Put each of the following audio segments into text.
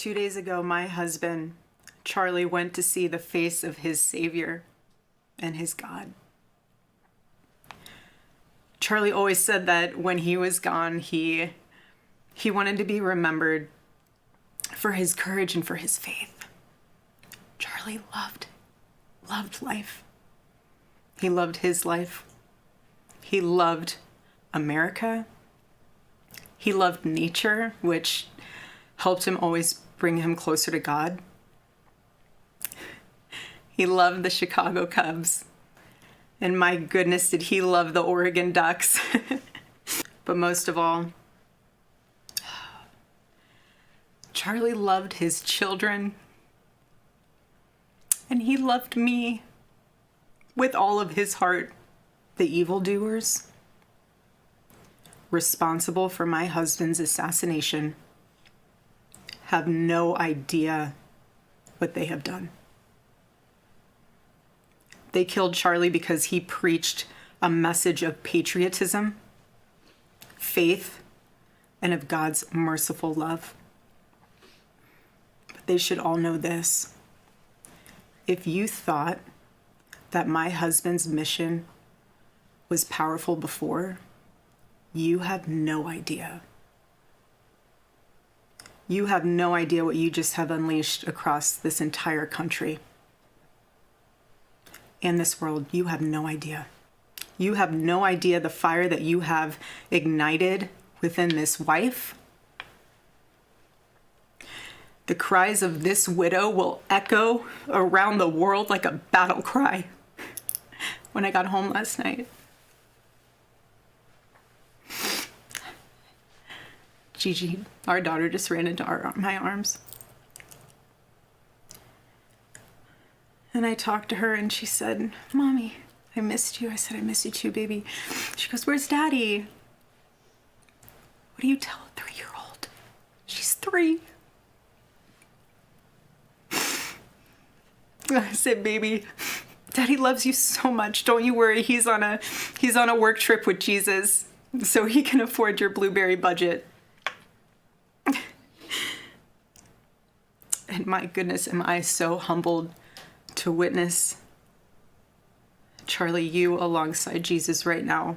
2 days ago, my husband, Charlie, went to see the face of his Savior and his God. Charlie always said that when he was gone, he wanted to be remembered for his courage and for his faith. Charlie loved life. He loved his life. He loved America. He loved nature, which helped him always bring him closer to God. He loved the Chicago Cubs. And my goodness, did he love the Oregon Ducks. But most of all, Charlie loved his children. And he loved me with all of his heart. The evildoers responsible for my husband's assassination have no idea what they have done. They killed Charlie because he preached a message of patriotism, faith, and of God's merciful love. But they should all know this. If you thought that my husband's mission was powerful before, you have no idea. You have no idea what you just have unleashed across this entire country and this world. You have no idea. You have no idea the fire that you have ignited within this wife. The cries of this widow will echo around the world like a battle cry. When I got home last night, Gigi, our daughter, just ran into my arms. And I talked to her and she said, "Mommy, I missed you." I said, "I miss you too, baby." She goes, "Where's Daddy?" What do you tell a 3-year-old? She's 3. I said, "Baby, Daddy loves you so much. Don't you worry. He's on a work trip with Jesus, so he can afford your blueberry budget." And my goodness, am I so humbled to witness, Charlie, you alongside Jesus right now,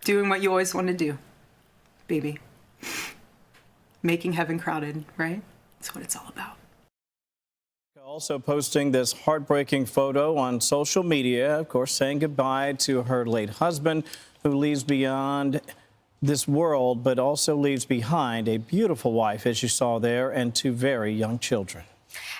doing what you always want to do, baby. Making heaven crowded, right? That's what it's all about. Also posting this heartbreaking photo on social media, of course, saying goodbye to her late husband, who leaves beyond this world, but also leaves behind a beautiful wife, as you saw there, and 2 very young children.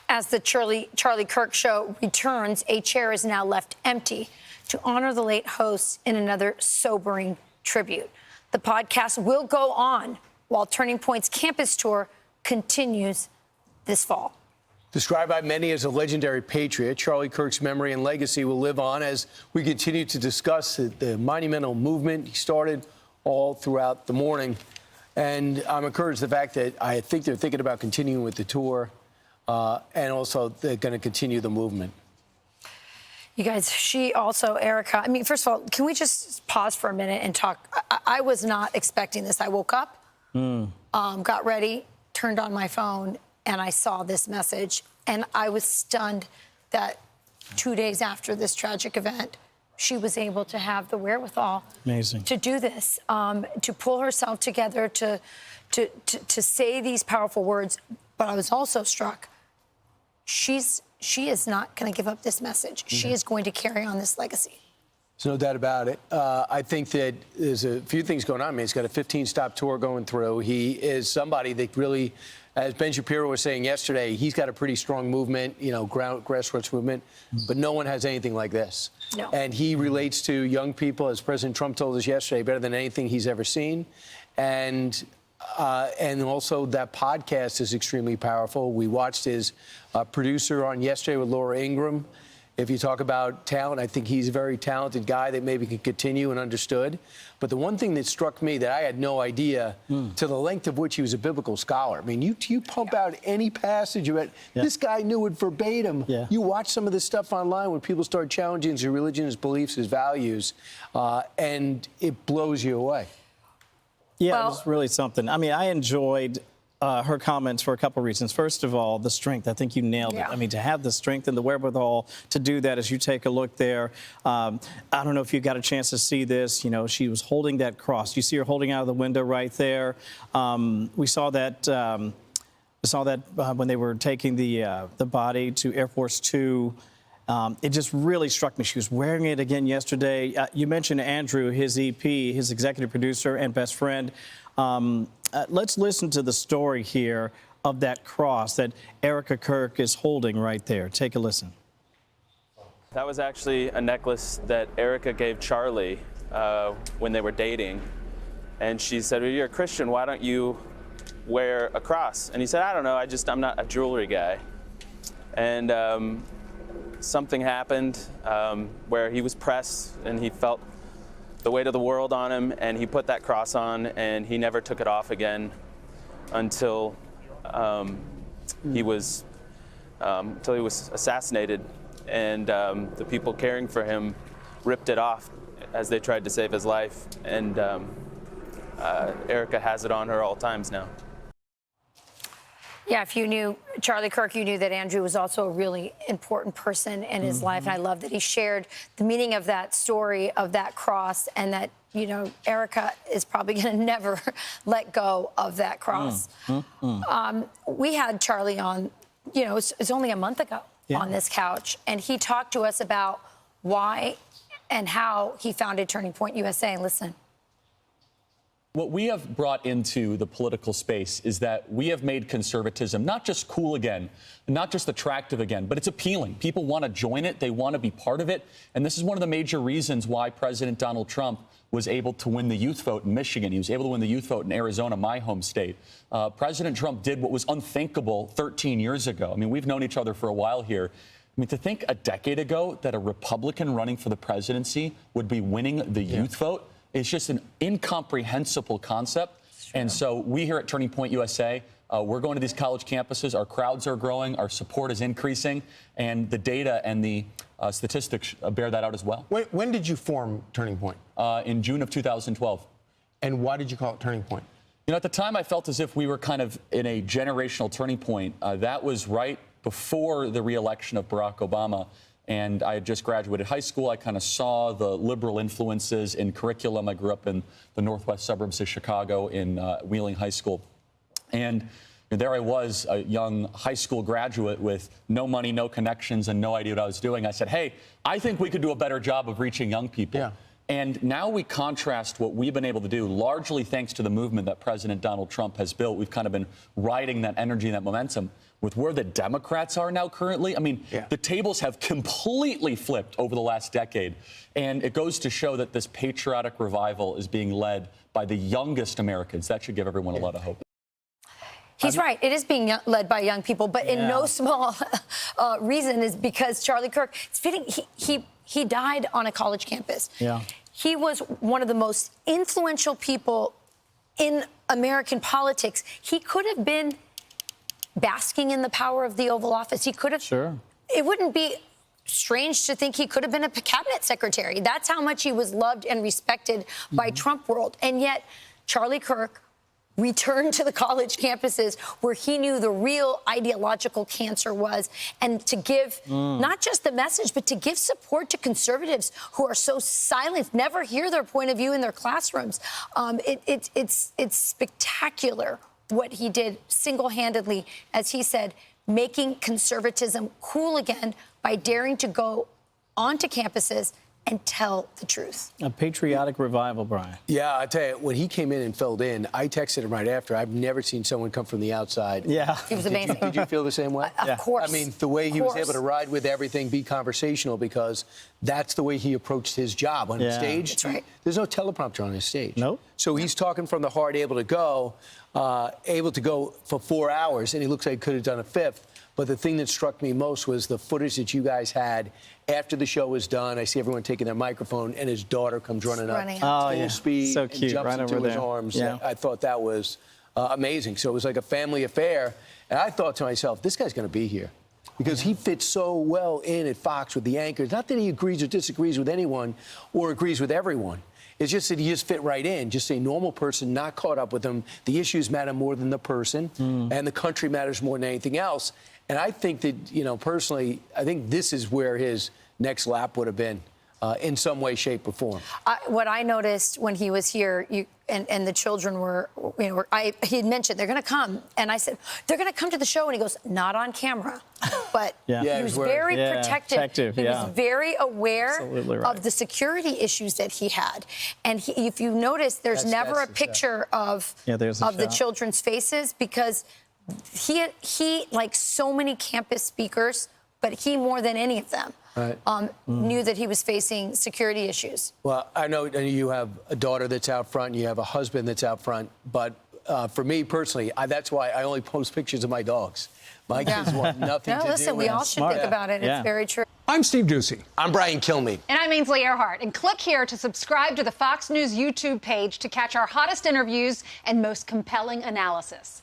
As the Charlie Kirk show returns, a chair is now left empty to honor the late host in another sobering tribute. The podcast will go on while Turning Point's campus tour continues this fall. Described by many as a legendary patriot, Charlie Kirk's memory and legacy will live on as we continue to discuss the monumental movement he started all throughout the morning. And I'm encouraged the fact that I think they're thinking about continuing with the tour, and also they're going to continue the movement. You guys, she also, Erika, I mean, first of all, can we just pause for a minute and talk? I was not expecting this. I woke up, got ready, turned on my phone, and I saw this message. And I was stunned that 2 days after this tragic event, she was able to have the wherewithal to do this, to pull herself together, to say these powerful words. But I was also struck. She is not going to give up this message. She is going to carry on this legacy. There's no doubt about it. I think that there's a few things going on. I mean, he's got a 15-stop tour going through. He is somebody that really, as Ben Shapiro was saying yesterday, he's got a pretty strong movement, you know, grassroots movement, but no one has anything like this. No. And he relates to young people, as President Trump told us yesterday, better than anything he's ever seen. And also that podcast is extremely powerful. We watched his producer on yesterday with Laura Ingraham. If you talk about talent, I think he's a very talented guy that maybe could continue and understood. But the one thing that struck me that I had no idea to the length of which he was a biblical scholar. I mean, you pump out any passage about this guy knew it verbatim. You watch some of this stuff online when people start challenging his religion, his beliefs, his values, and it blows you away. Yeah, well, it was really something. I mean, I enjoyed her comments for a couple reasons. First of all, the strength. I think you nailed it. I mean, to have the strength and the wherewithal to do that as you take a look there. I don't know if you got a chance to see this. You know, she was holding that cross. You see her holding out of the window right there. We saw that. When they were taking the body to Air Force Two. It just really struck me. She was wearing it again yesterday. You mentioned Andrew, his EP, his executive producer and best friend. Let's listen to the story here of that cross that Erika Kirk is holding right there. Take a listen. That was actually a necklace that Erika gave Charlie when they were dating. And she said, well, you're a Christian, why don't you wear a cross? And he said, I don't know, I'm not a jewelry guy. And something happened where he was pressed and he felt the weight of the world on him, and he put that cross on, and he never took it off again until he was assassinated, and the people caring for him ripped it off as they tried to save his life, and Erika has it on her all times now. Yeah, if you knew Charlie Kirk, you knew that Andrew was also a really important person in his life. And I love that he shared the meaning of that story, of that cross, and that, you know, Erika is probably going to never let go of that cross. We had Charlie on, you know, it's only a month ago on this couch, and he talked to us about why and how he founded Turning Point USA. Listen. What we have brought into the political space is that we have made conservatism not just cool again, not just attractive again, but it's appealing. People want to join it. They want to be part of it. And this is one of the major reasons why President Donald Trump was able to win the youth vote in Michigan. He was able to win the youth vote in Arizona, my home state. President Trump did what was unthinkable 13 years ago. I mean, we've known each other for a while here. I mean, to think a decade ago that a Republican running for the presidency would be winning the youth vote, it's just an incomprehensible concept. And so we here at Turning Point USA, we're going to these college campuses. Our crowds are growing. Our support is increasing. And the data and the statistics bear that out as well. When did you form Turning Point? In June of 2012. And why did you call it Turning Point? You know, at the time, I felt as if we were kind of in a generational turning point. That was right before the re-election of Barack Obama. And I had just graduated high school. I kind of saw the liberal influences in curriculum. I grew up in the northwest suburbs of Chicago in Wheeling High School. And there I was, a young high school graduate with no money, no connections, and no idea what I was doing. I said, hey, I think we could do a better job of reaching young people. Yeah. And now we contrast what we've been able to do, largely thanks to the movement that President Donald Trump has built. We've kind of been riding that energy and that momentum with where the Democrats are now currently. I mean, the tables have completely flipped over the last decade. And it goes to show that this patriotic revival is being led by the youngest Americans. That should give everyone a lot of hope. He's right. It is being led by young people, but in no small reason is because Charlie Kirk, it's fitting, he died on a college campus. Yeah. He was one of the most influential people in American politics. He could have been basking in the power of the Oval Office. He could have. Sure. It wouldn't be strange to think he could have been a cabinet secretary. That's how much he was loved and respected by Trump world. And yet, Charlie Kirk returned to the college campuses where he knew the real ideological cancer was, and to give not just the message, but to give support to conservatives who are so silent, never hear their point of view in their classrooms. It's spectacular what he did single-handedly, as he said, making conservatism cool again by daring to go onto campuses and tell the truth. A patriotic revival, Brian. Yeah, I tell you, when he came in and filled in, I texted him right after. I've never seen someone come from the outside. Yeah. He was amazing. Did you feel the same way? Of course. I mean, the way he was able to ride with everything, be conversational, because that's the way he approached his job on stage. That's right. There's no teleprompter on his stage. Nope. So he's talking from the heart, able to go for 4 hours, and he looks like he could have done a fifth. But the thing that struck me most was the footage that you guys had after the show was done. I see everyone taking their microphone, and his daughter comes running up full speed so cute. and jumps right into over his there. arms. Yeah. I thought that was amazing. So it was like a family affair. And I thought to myself, this guy's going to be here, because he fits so well in at Fox with the anchors. Not that he agrees or disagrees with anyone or agrees with everyone. It's just that he just fit right in, just a normal person, not caught up with them. The issues matter more than the person, and the country matters more than anything else. And I think that, personally, I think this is where his next lap would have been. In some way, shape, or form. What I noticed when he was here, and the children were, he had mentioned they're going to come, and I said they're going to come to the show, and he goes, not on camera, but he was very protective. He was very aware of the security issues that he had, and if you notice, there's never a picture of the children's faces because he like so many campus speakers, but he more than any of them. Knew that he was facing security issues. Well, I know you have a daughter that's out front, and you have a husband that's out front, but for me personally, that's why I only post pictures of my dogs. My kids want nothing to do with it. No, listen, we all should think about it. It's very true. I'm Steve Ducey. I'm Brian Kilmeade. And I'm Ainsley Earhart. And click here to subscribe to the Fox News YouTube page to catch our hottest interviews and most compelling analysis.